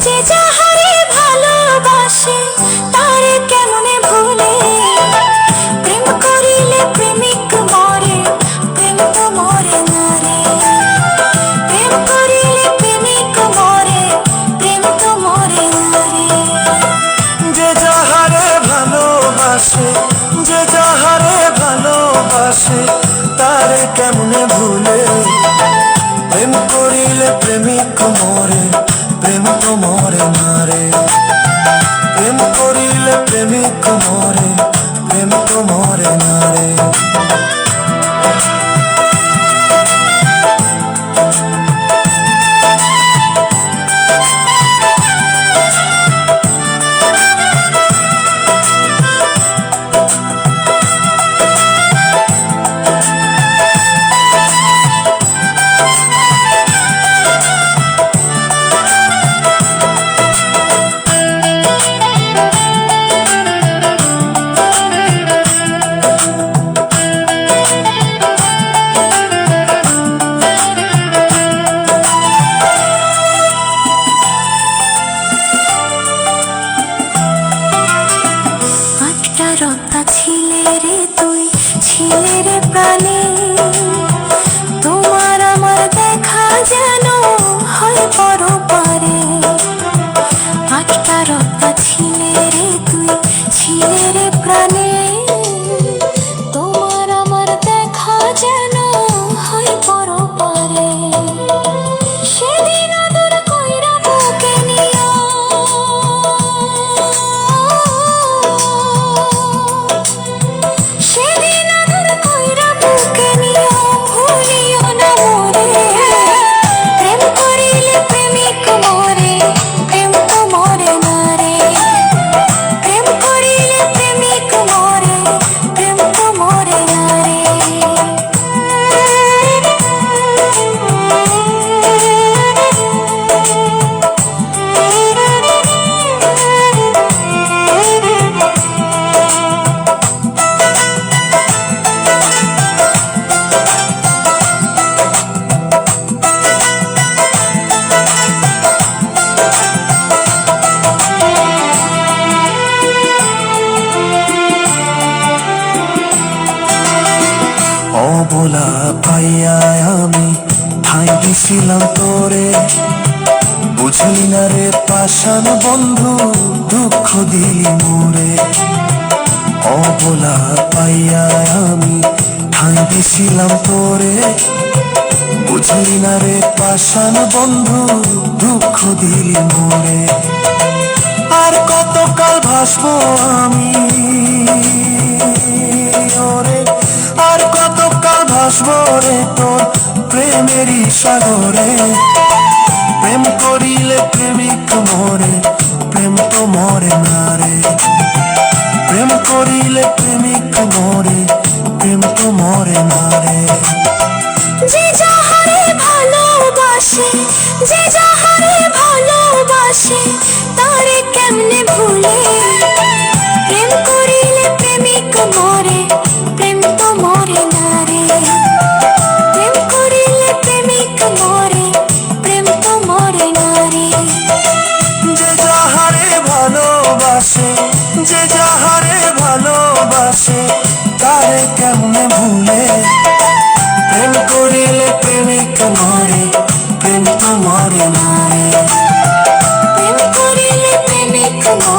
যে যাহারে ভালোবাসে তারে কেমনে ভুলে, প্রেম করিলে প্রেমিক মরে, প্রেম তো মরে না রে। প্রেম করিলে প্রেমিক মরে, প্রেম তো মরে না রে। যে যাহারে ভালোবাসে, যে যাহারে ভালোবাসে তারে কেমনে ভুলে, প্রেম করিলে প্রেমিক মরে, প্রেম তো মরে না রে। প্রেম করিলে প্রেমিক মরে, প্রেম তো মরে না রে। রত্না ছিলে রে তুই, ছিলে রে প্রাণে, তোমার আমার দেখা যেন হয় পরপারে। আটটা রত্না ছিলে রে তুই, ছিলে রে প্রাণে, তোমার আমার দেখা যেন হয় পরপারে। সেদিন আদর কইরা বুকে নিয়া, সেদিন আদর কইরা বুকে নিয়া ভুলিও না মোরে। প্রেম করিলে প্রেমিক মরে, প্রেম তো মরে না রে। প্রেম করিলে প্রেমিক মরে, প্রেম তো মরে না রে। অবলা পাইয়া আমি ঠাঁই দিছিলাম তোরে, বুঝলি না রে পাষাণ বন্ধু দুঃখ দিলি মোরে। অবলা পাইয়া আমি ঠাঁই দিছিলাম তোরে, বুঝলি না রে পাষাণ বন্ধু দুঃখ দিলি মোরে। আর কতকাল ভাসবো আমি ওরে, আর কতকাল ভাসবো রে তোর প্রেমেরই সাগরে। প্রেম করিলে প্রেমিক মরে, প্রেম তো মরে না রে। প্রেম করিলে প্রেমিক মরে, প্রেম তো মরে না রে। যে যাহারে ভালোবাসে, যে যাহারে ভালোবাসে তারে কেমনে ভুলে, প্রেম করিলে প্রেমিক মরে, প্রেম তো মরে না রে। প্রেম করিলে প্রেমিক মরে, প্রেম তো মরে না রে। যে যাহারে ভালোবাসে, যে যাহারে ভালোবাসে তারে কেমনে ভুলে, প্রেম করিলে প্রেমিক মরে, প্রেম তো মরে না রে। প্রেম করিলে প্রেমিক মরে।